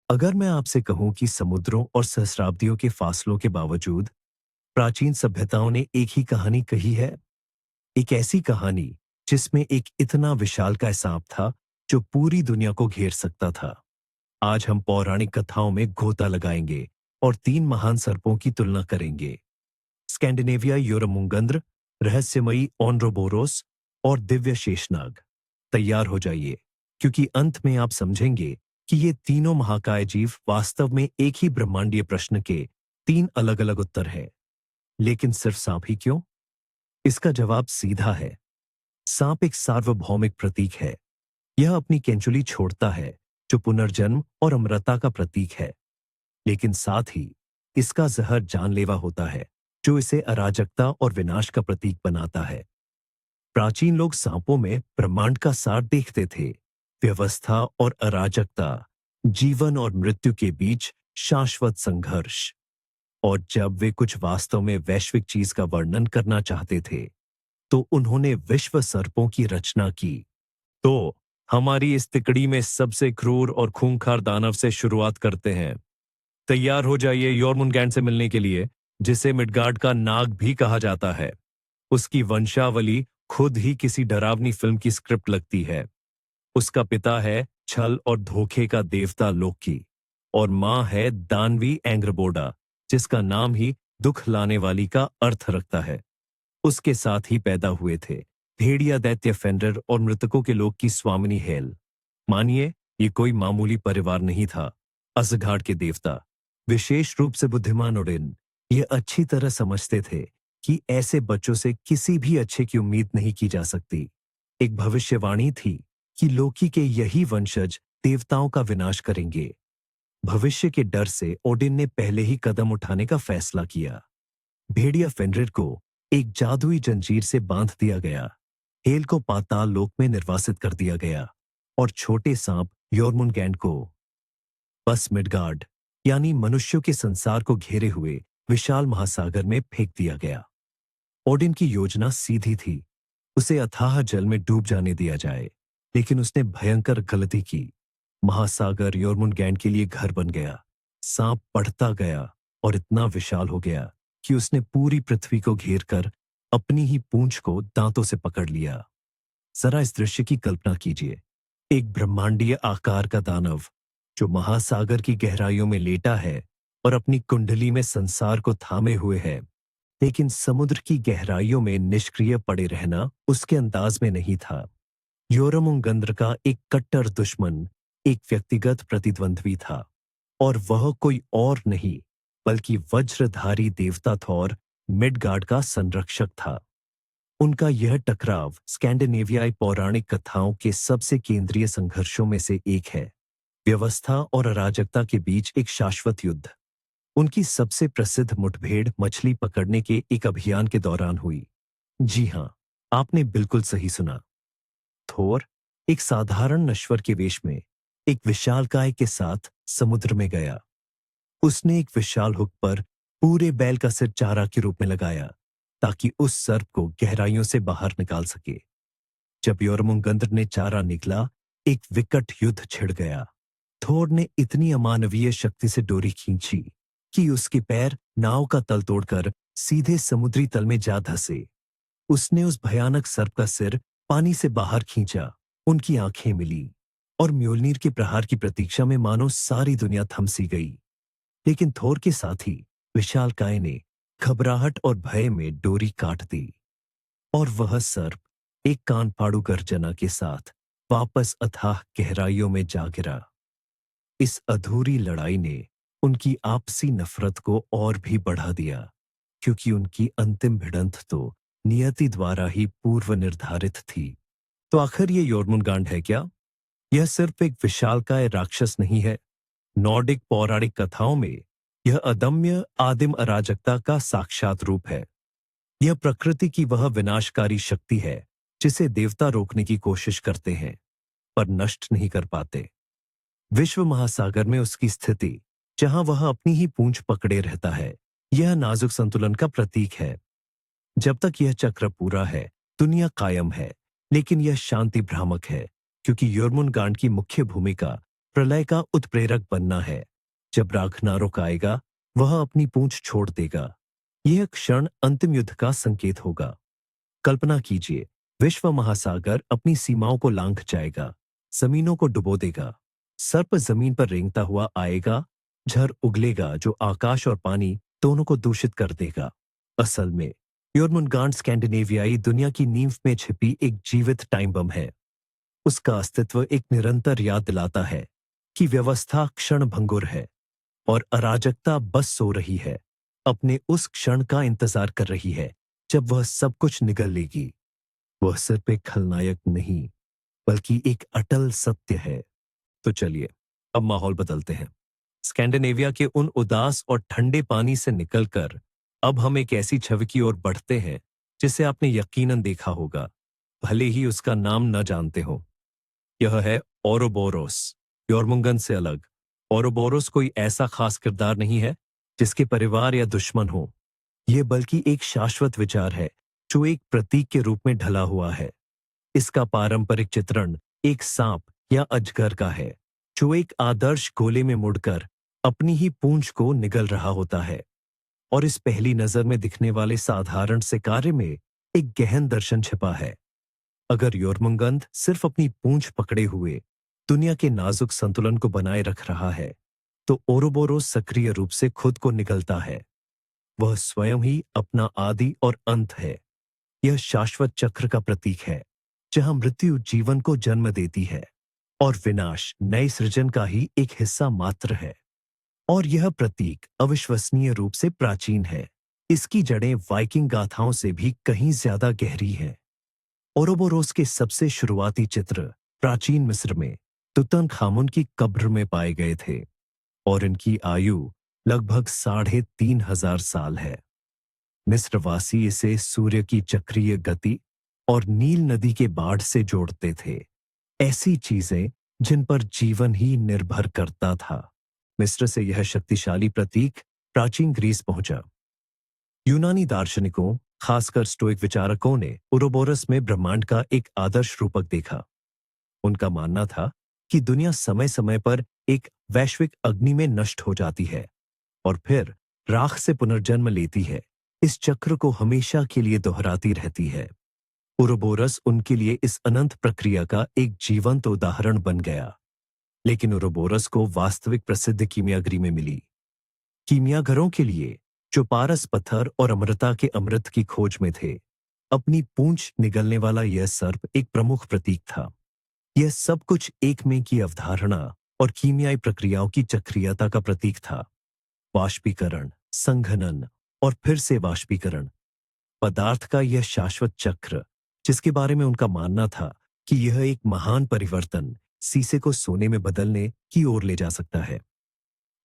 अगर मैं आपसे कहूं कि समुद्रों और सहस्राब्दियों के फासलों के बावजूद प्राचीन सभ्यताओं ने एक ही कहानी कही है, एक ऐसी कहानी जिसमें एक इतना विशालकाय सांप था जो पूरी दुनिया को घेर सकता था। आज हम पौराणिक कथाओं में गोता लगाएंगे और तीन महान सर्पों की तुलना करेंगे। स्कैंडिनेविया योरमुंगंद्र, रहस्यमयी ओनरोबोरोस और दिव्य शेषनाग। तैयार हो जाइए, क्योंकि अंत में आप समझेंगे कि ये तीनों महाकाय जीव वास्तव में एक ही ब्रह्मांडीय प्रश्न के तीन अलग अलग उत्तर हैं। लेकिन सिर्फ सांप ही क्यों? इसका जवाब सीधा है। सांप एक सार्वभौमिक प्रतीक है। यह अपनी केंचुली छोड़ता है, जो पुनर्जन्म और अमरता का प्रतीक है। लेकिन साथ ही इसका जहर जानलेवा होता है, जो इसे अराजकता और विनाश का प्रतीक बनाता है। प्राचीन लोग सांपों में ब्रह्मांड का सार देखते थे, व्यवस्था और अराजकता, जीवन और मृत्यु के बीच शाश्वत संघर्ष। और जब वे कुछ वास्तव में वैश्विक चीज का वर्णन करना चाहते थे, तो उन्होंने विश्व सर्पों की रचना की। तो हमारी इस तिकड़ी में सबसे क्रूर और खूंखार दानव से शुरुआत करते हैं। तैयार हो जाइए योरमुंगैंड से मिलने के लिए, जिसे मिडगार्ड का नाग भी कहा जाता है। उसकी वंशावली खुद ही किसी डरावनी फिल्म की स्क्रिप्ट लगती है। उसका पिता है छल और धोखे का देवता लोकी, और मां है दानवी एंग्रबोडा, जिसका नाम ही दुख लाने वाली का अर्थ रखता है। उसके साथ ही पैदा हुए थे भेड़िया दैत्य फेंडर और मृतकों के लोक की स्वामिनी हेल। मानिए, ये कोई मामूली परिवार नहीं था। असगाड़ के देवता, विशेष रूप से बुद्धिमान ओडिन, ये अच्छी तरह समझते थे कि ऐसे बच्चों से किसी भी अच्छे की उम्मीद नहीं की जा सकती। एक भविष्यवाणी थी कि लोकी के यही वंशज देवताओं का विनाश करेंगे। भविष्य के डर से ओडिन ने पहले ही कदम उठाने का फैसला किया। भेड़िया फेनरिर को एक जादुई जंजीर से बांध दिया गया, हेल को पाताल लोक में निर्वासित कर दिया गया, और छोटे सांप योरमुंगैंड को बस मिडगार्ड, यानी मनुष्यों के संसार को घेरे हुए विशाल महासागर में फेंक दिया गया। ओडिन की योजना सीधी थी, उसे अथाह जल में डूब जाने दिया जाए। लेकिन उसने भयंकर गलती की। महासागर योरमुंगैंड के लिए घर बन गया। सांप बढ़ता गया और इतना विशाल हो गया कि उसने पूरी पृथ्वी को घेर कर अपनी ही पूंछ को दांतों से पकड़ लिया। जरा इस दृश्य की कल्पना कीजिए। एक ब्रह्मांडीय आकार का दानव जो महासागर की गहराइयों में लेटा है और अपनी कुंडली में संसार को थामे हुए है, लेकिन समुद्र की गहराइयों में निष्क्रिय पड़े रहना उसके अंदाज में नहीं था। योरमुंगंद्र का एक कट्टर दुश्मन एक व्यक्तिगत प्रतिद्वंद्वी था, और वह कोई और नहीं बल्कि वज्रधारी देवता थॉर मिडगार्ड का संरक्षक था। उनका यह टकराव स्कैंडिनेवियाई पौराणिक कथाओं के सबसे केंद्रीय संघर्षों में से एक है। व्यवस्था और अराजकता के बीच एक शाश्वत युद्ध। उनकी सबसे प्रसिद्ध मुठभेड़ मछली पकड़ने के एक अभियान के दौरान हुई। जी हां, आपने बिल्कुल सही सुना। थोर एक साधारण नश्वर के वेश में एक विशालकाय के साथ समुद्र में गया। उसने एक विशाल हुक पर पूरे बैल का सिर चारा के रूप में लगाया, ताकि उस सर्प को गहराइयों से बाहर निकाल सके। जब योरमुंगंद्र ने चारा निकला, एक विकट युद्ध छिड़ गया। थोर ने इतनी अमानवीय शक्ति से डोरी खींची कि उसके पैर नाव का तल तोड़कर सीधे समुद्री तल में जा धंसे। उसने उस भयानक सर्प का सिर पानी से बाहर खींचा। उनकी आंखें मिली, और म्योल्नीर के प्रहार की प्रतीक्षा में मानो सारी दुनिया थम सी गई। लेकिन थोर के साथी विशालकाय ने घबराहट और भय में डोरी काट दी, और वह सर्प एक कानफाड़ू गर्जना के साथ वापस अथाह गहराइयों में जा गिरा। इस अधूरी लड़ाई ने उनकी आपसी नफरत को और भी बढ़ा दिया, क्योंकि उनकी अंतिम भिड़ंत तो नियति द्वारा ही पूर्व निर्धारित थी। तो आखिर ये योरमुंगैंड है क्या? यह सिर्फ एक विशालकाय राक्षस नहीं है। नॉर्डिक पौराणिक कथाओं में यह अदम्य आदिम अराजकता का साक्षात रूप है। यह प्रकृति की वह विनाशकारी शक्ति है जिसे देवता रोकने की कोशिश करते हैं, पर नष्ट नहीं कर पाते। विश्व महासागर में उसकी स्थिति, जहां वह अपनी ही पूंछ पकड़े रहता है, यह नाजुक संतुलन का प्रतीक है। जब तक यह चक्र पूरा है, दुनिया कायम है, लेकिन यह शांति भ्रामक है, क्योंकि योरमुंगैंड की मुख्य भूमिका प्रलय का उत्प्रेरक बनना है। जब राघनारोक आएगा, वह अपनी पूंछ छोड़ देगा। यह क्षण अंतिम युद्ध का संकेत होगा। कल्पना कीजिए, विश्व महासागर अपनी सीमाओं को लांघ जाएगा, जमीनों को डुबो देगा। सर्प जमीन पर रेंगता हुआ आएगा, झर उगलेगा जो आकाश और पानी दोनों को दूषित कर देगा। असल में योरमुनगांड स्कैंडिनेवियाई दुनिया की नींव में छिपी एक जीवित टाइम बम है। उसका अस्तित्व एक निरंतर याद दिलाता है कि व्यवस्था क्षण भंगुर है और अराजकता बस सो रही है, अपने उस क्षण का इंतजार कर रही है जब वह सब कुछ निगल लेगी। वह सिर्फ एक खलनायक नहीं, बल्कि एक अटल सत्य है। तो चलिए, अब माहौल बदलते हैं। स्कैंडिनेविया के उन उदास और ठंडे पानी से निकलकर अब हम एक ऐसी छवि की ओर बढ़ते हैं जिसे आपने यकीनन देखा होगा, भले ही उसका नाम न जानते हो। यह है ओरोबोरोस। योरमुंगन से अलग, ओरोबोरोस कोई ऐसा खास किरदार नहीं है जिसके परिवार या दुश्मन हो। यह बल्कि एक शाश्वत विचार है जो एक प्रतीक के रूप में ढला हुआ है। इसका पारंपरिक चित्रण एक सांप या अजगर का है जो एक आदर्श गोले में मुड़कर अपनी ही पूंछ को निगल रहा होता है। और इस पहली नजर में दिखने वाले साधारण से कार्य में एक गहन दर्शन छिपा है। अगर योरमुंगंद सिर्फ अपनी पूंछ पकड़े हुए दुनिया के नाजुक संतुलन को बनाए रख रहा है, तो ओरोबोरोस सक्रिय रूप से खुद को निगलता है। वह स्वयं ही अपना आदि और अंत है। यह शाश्वत चक्र का प्रतीक है, जहां मृत्यु जीवन को जन्म देती है और विनाश नए सृजन का ही एक हिस्सा मात्र है। और यह प्रतीक अविश्वसनीय रूप से प्राचीन है। इसकी जड़ें वाइकिंग गाथाओं से भी कहीं ज्यादा गहरी हैं। ओरोबोरोस के सबसे शुरुआती चित्र प्राचीन मिस्र में तुतनखामुन की कब्र में पाए गए थे और इनकी आयु लगभग 3,500 साल है। मिस्रवासी इसे सूर्य की चक्रीय गति और नील नदी के बाढ़ से जोड़ते थे, ऐसी चीजें जिन पर जीवन ही निर्भर करता था। मिस्र से यह शक्तिशाली प्रतीक प्राचीन ग्रीस पहुंचा। यूनानी दार्शनिकों, खासकर स्टोइक विचारकों ने ओरोबोरस में ब्रह्मांड का एक आदर्श रूपक देखा। उनका मानना था कि दुनिया समय समय पर एक वैश्विक अग्नि में नष्ट हो जाती है और फिर राख से पुनर्जन्म लेती है। इस चक्र को हमेशा के लिए दोहराती रहती है। ओरोबोरस उनके लिए इस अनंत प्रक्रिया का एक जीवंत उदाहरण बन गया। लेकिन ओरोबोरस को वास्तविक प्रसिद्ध कीमियागरी में मिली। कीमियागरों के लिए, जो पारस पत्थर और अमृता के अमृत की खोज में थे, अपनी पूंछ निगलने वाला यह सर्प एक प्रमुख प्रतीक था। यह सब कुछ एक में की अवधारणा और कीमियाई प्रक्रियाओं की चक्रीयता का प्रतीक था। वाष्पीकरण, संघनन और फिर से वाष्पीकरण, पदार्थ का यह शाश्वत चक्र, जिसके बारे में उनका मानना था कि यह एक महान परिवर्तन सीसे को सोने में बदलने की ओर ले जा सकता है।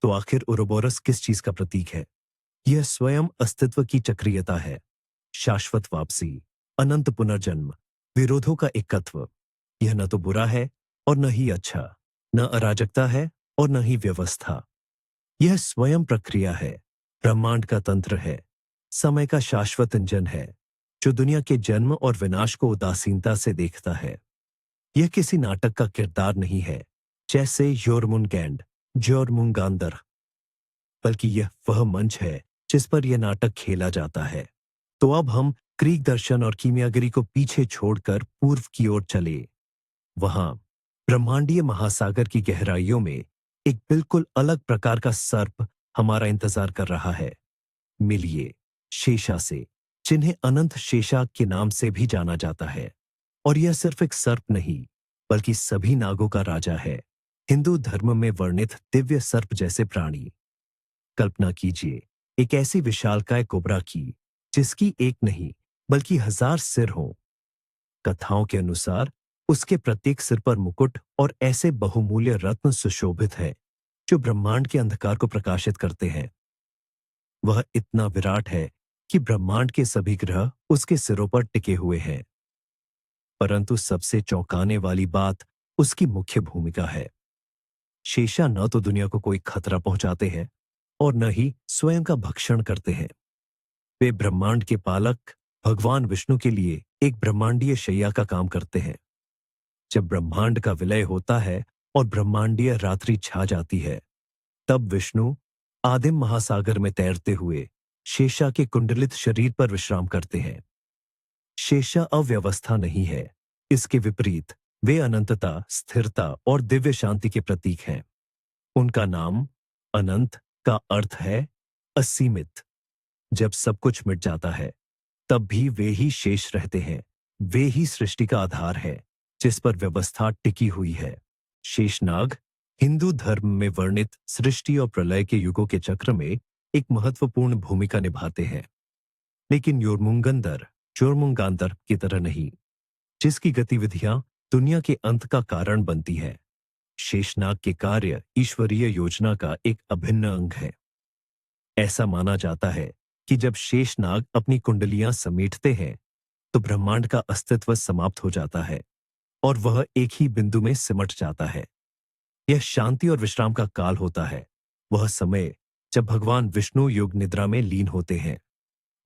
तो आखिर ओरोबोरस किस चीज का प्रतीक है? यह स्वयं अस्तित्व की चक्रीयता है, शाश्वत वापसी, अनंत पुनर्जन्म, विरोधों का एकत्व। यह न तो बुरा है और न ही अच्छा, न अराजकता है और न ही व्यवस्था। यह स्वयं प्रक्रिया है, ब्रह्मांड का तंत्र है, समय का शाश्वत इंजन है, जो दुनिया के जन्म और विनाश को उदासीनता से देखता है। यह किसी नाटक का किरदार नहीं है, जैसे योरमुनगैंड, जोरमुंगांदर, बल्कि यह वह मंच है जिस पर यह नाटक खेला जाता है। तो अब हम ग्रीक दर्शन और कीमियागरी को पीछे छोड़कर पूर्व की ओर चले। वहां ब्रह्मांडीय महासागर की गहराइयों में एक बिल्कुल अलग प्रकार का सर्प हमारा इंतजार कर रहा है। मिलिए शेषा से, जिन्हें अनंत शेषा के नाम से भी जाना जाता है। और यह सिर्फ एक सर्प नहीं, बल्कि सभी नागों का राजा है, हिंदू धर्म में वर्णित दिव्य सर्प जैसे प्राणी। कल्पना कीजिए एक ऐसी विशालकाय कोबरा की, जिसकी एक नहीं बल्कि 1000 सिर हों। कथाओं के अनुसार उसके प्रत्येक सिर पर मुकुट और ऐसे बहुमूल्य रत्न सुशोभित है जो ब्रह्मांड के अंधकार को प्रकाशित करते हैं। वह इतना विराट है कि ब्रह्मांड के सभी ग्रह उसके सिरों पर टिके हुए हैं। परंतु सबसे चौंकाने वाली बात उसकी मुख्य भूमिका है। शेषा न तो दुनिया को कोई खतरा पहुंचाते हैं और न ही स्वयं का भक्षण करते हैं। वे ब्रह्मांड के पालक भगवान विष्णु के लिए एक ब्रह्मांडीय शैया का काम करते हैं। जब ब्रह्मांड का विलय होता है और ब्रह्मांडीय रात्रि छा जाती है, तब विष्णु आदिम महासागर में तैरते हुए शेषा के कुंडलित शरीर पर विश्राम करते हैं। शेषा अव्यवस्था नहीं है, इसके विपरीत वे अनंतता, स्थिरता और दिव्य शांति के प्रतीक हैं। उनका नाम अनंत का अर्थ है असीमित। जब सब कुछ मिट जाता है, तब भी वे ही शेष रहते हैं। वे ही सृष्टि का आधार है, जिस पर व्यवस्था टिकी हुई है। शेषनाग हिंदू धर्म में वर्णित सृष्टि और प्रलय के युगों के चक्र में एक महत्वपूर्ण भूमिका निभाते हैं, लेकिन योरमुंगंदर जोरमुंगांदर की तरह नहीं, जिसकी गतिविधियां दुनिया के अंत का कारण बनती है। शेषनाग के कार्य ईश्वरीय योजना का एक अभिन्न अंग है। ऐसा माना जाता है कि जब शेषनाग अपनी कुंडलियां समेटते हैं, तो ब्रह्मांड का अस्तित्व समाप्त हो जाता है और वह एक ही बिंदु में सिमट जाता है। यह शांति और विश्राम का काल होता है, वह समय जब भगवान विष्णु योग निद्रा में लीन होते हैं।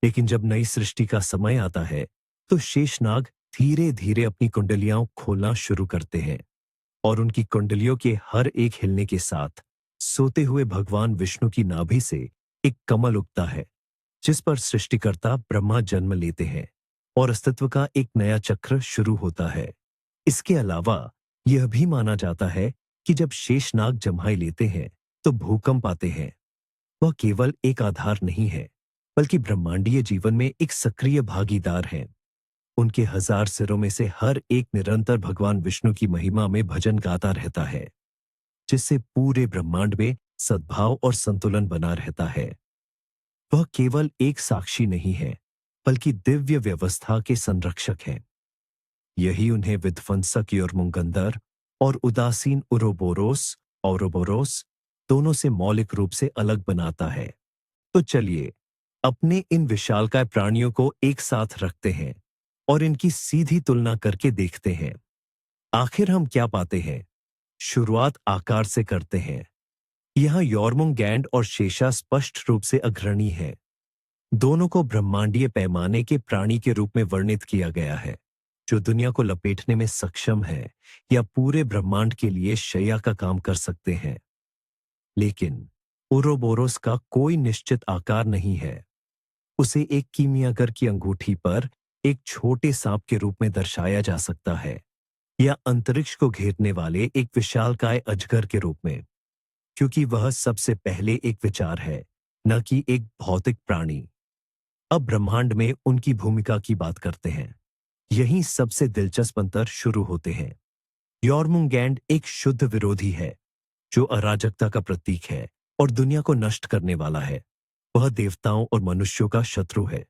लेकिन जब नई सृष्टि का समय आता है, तो शेषनाग धीरे धीरे अपनी कुंडलियां खोलना शुरू करते हैं और उनकी कुंडलियों के हर एक हिलने के साथ सोते हुए भगवान विष्णु की नाभि से एक कमल उगता है, जिस पर सृष्टिकर्ता ब्रह्मा जन्म लेते हैं और अस्तित्व का एक नया चक्र शुरू होता है। इसके अलावा यह भी माना जाता है कि जब शेषनाग जम्हाई लेते हैं, तो भूकंप आते हैं। वह केवल एक आधार नहीं है, बल्कि ब्रह्मांडीय जीवन में एक सक्रिय भागीदार हैं। उनके 1000 सिरों में से हर एक निरंतर भगवान विष्णु की महिमा में भजन गाता रहता है, जिससे पूरे ब्रह्मांड में सद्भाव और संतुलन बना रहता है। वह केवल एक साक्षी नहीं है, बल्कि दिव्य व्यवस्था के संरक्षक हैं। यही उन्हें विध्वंसक योरमुंगंदर और उदासीन उरोबोरोस औरोबोरोस दोनों से मौलिक रूप से अलग बनाता है। तो चलिए अपने इन विशालकाय प्राणियों को एक साथ रखते हैं और इनकी सीधी तुलना करके देखते हैं। आखिर हम क्या पाते हैं? शुरुआत आकार से करते हैं। यहाँ योरमुंगैंड और शेषा स्पष्ट रूप से अग्रणी है। दोनों को ब्रह्मांडीय पैमाने के प्राणी के रूप में वर्णित किया गया है, जो दुनिया को लपेटने में सक्षम है या पूरे ब्रह्मांड के लिए शैया का काम कर सकते हैं। लेकिन उरोबोरोस का कोई निश्चित आकार नहीं है। उसे एक कीमियागर की अंगूठी पर एक छोटे सांप के रूप में दर्शाया जा सकता है, या अंतरिक्ष को घेरने वाले एक विशालकाय अजगर के रूप में, क्योंकि वह सबसे पहले एक विचार है, न कि एक भौतिक प्राणी। अब ब्रह्मांड में उनकी भूमिका की बात करते हैं। यहीं सबसे दिलचस्प अंतर शुरू होते हैं। योरमुंगैंड एक शुद्ध विरोधी है, जो अराजकता का प्रतीक है और दुनिया को नष्ट करने वाला है। वह देवताओं और मनुष्यों का शत्रु है।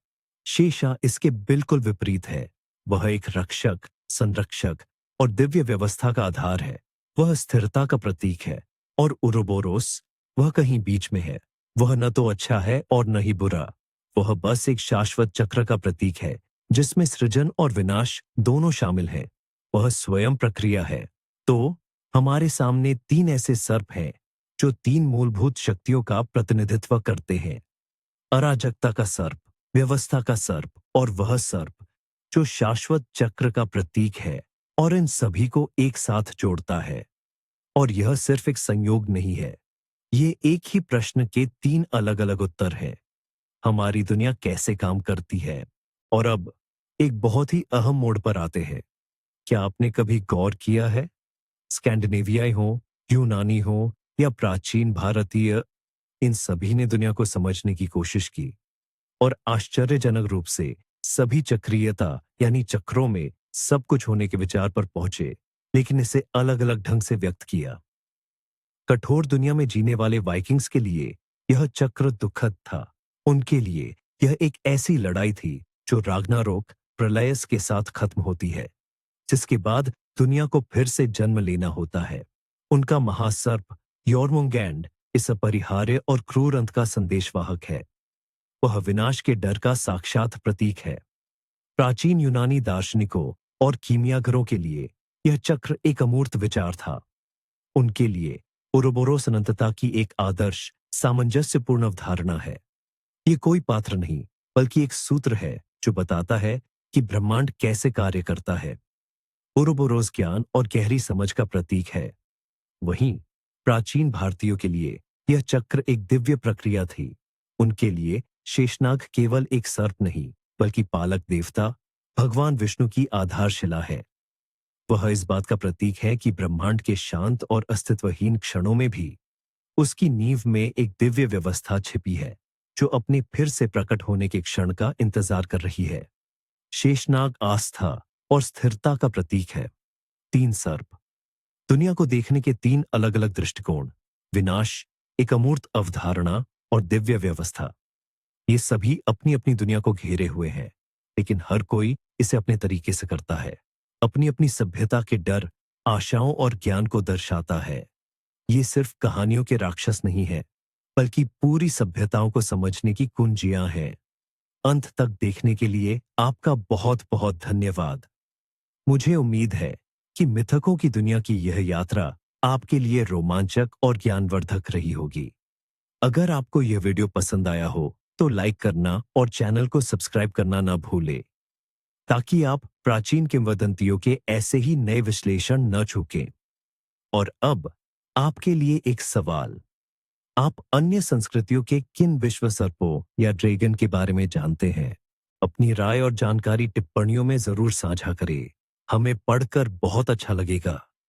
शेषा इसके बिल्कुल विपरीत है। वह एक रक्षक, संरक्षक और दिव्य व्यवस्था का आधार है। वह स्थिरता का प्रतीक है। और उरोबोरोस, वह कहीं बीच में है। वह न तो अच्छा है और न ही बुरा। वह बस एक शाश्वत चक्र का प्रतीक है, जिसमें सृजन और विनाश दोनों शामिल हैं। वह स्वयं प्रक्रिया है। तो हमारे सामने 3 ऐसे सर्प हैं, जो 3 मूलभूत शक्तियों का प्रतिनिधित्व करते हैं। अराजकता का सर्प, व्यवस्था का सर्प और वह सर्प जो शाश्वत चक्र का प्रतीक है और इन सभी को एक साथ जोड़ता है। और यह सिर्फ एक संयोग नहीं है, ये एक ही प्रश्न के 3 अलग-अलग उत्तर हैं। हमारी दुनिया कैसे काम करती है? और अब एक बहुत ही अहम मोड़ पर आते हैं। क्या आपने कभी गौर किया है? स्कैंडिनेवियाई हो, यूनानी हो या प्राचीन भारतीय, इन सभी ने दुनिया को समझने की कोशिश की और आश्चर्यजनक रूप से सभी चक्रीयता यानी चक्रों में सब कुछ होने के विचार पर पहुंचे, लेकिन इसे अलग-अलग ढंग से व्यक्त किया। कठोर दुनिया में जीने वाले वाइकिंग्स के लिए यह चक्र दुखद था। उनके लिए यह एक ऐसी लड़ाई थी जो राग्नारोक प्रलयस के साथ खत्म होती है, जिसके बाद दुनिया को फिर से जन्म लेना होता है। उनका महासर्प योरमुंगैंड इस अपरिहार्य और क्रूर अंत का संदेशवाहक है। वह विनाश के डर का साक्षात प्रतीक है। प्राचीन यूनानी दार्शनिकों और कीमियागरों के लिए यह चक्र एक अमूर्त विचार था। उनके लिए उरोबोरोस अनंतता की एक आदर्श, सामंजस्यपूर्ण अवधारणा है। ये कोई पात्र नहीं, बल्कि एक सूत्र है जो बताता है कि ब्रह्मांड कैसे कार्य करता है। उरोबोरोस ज्ञान और गहरी समझ का प्रतीक है। वहीं प्राचीन भारतीयों के लिए यह चक्र एक दिव्य प्रक्रिया थी। उनके लिए शेषनाग केवल एक सर्प नहीं, बल्कि पालक देवता, भगवान विष्णु की आधारशिला है। वह इस बात का प्रतीक है कि ब्रह्मांड के शांत और अस्तित्वहीन क्षणों में भी उसकी नींव में एक दिव्य व्यवस्था छिपी है, जो अपने फिर से प्रकट होने के क्षण का इंतजार कर रही है। शेषनाग आस्था और स्थिरता का प्रतीक है। तीन सर्प, दुनिया को देखने के तीन अलग अलग दृष्टिकोण, विनाश, एक अमूर्त अवधारणा और दिव्य व्यवस्था। ये सभी अपनी अपनी दुनिया को घेरे हुए हैं, लेकिन हर कोई इसे अपने तरीके से करता है। अपनी अपनी सभ्यता के डर, आशाओं और ज्ञान को दर्शाता है। ये सिर्फ कहानियों के राक्षस नहीं है, बल्कि पूरी सभ्यताओं को समझने की कुंजियां हैं। अंत तक देखने के लिए आपका बहुत बहुत धन्यवाद। मुझे उम्मीद है कि मिथकों की दुनिया की यह यात्रा आपके लिए रोमांचक और ज्ञानवर्धक रही होगी। अगर आपको यह वीडियो पसंद आया हो तो लाइक करना और चैनल को सब्सक्राइब करना ना भूलें, ताकि आप प्राचीन किंवदंतियों के ऐसे ही नए विश्लेषण न चूकें। और अब आपके लिए एक सवाल, आप अन्य संस्कृतियों के किन विश्व सर्पों या ड्रैगन के बारे में जानते हैं? अपनी राय और जानकारी टिप्पणियों में जरूर साझा करें। हमें पढ़कर बहुत अच्छा लगेगा।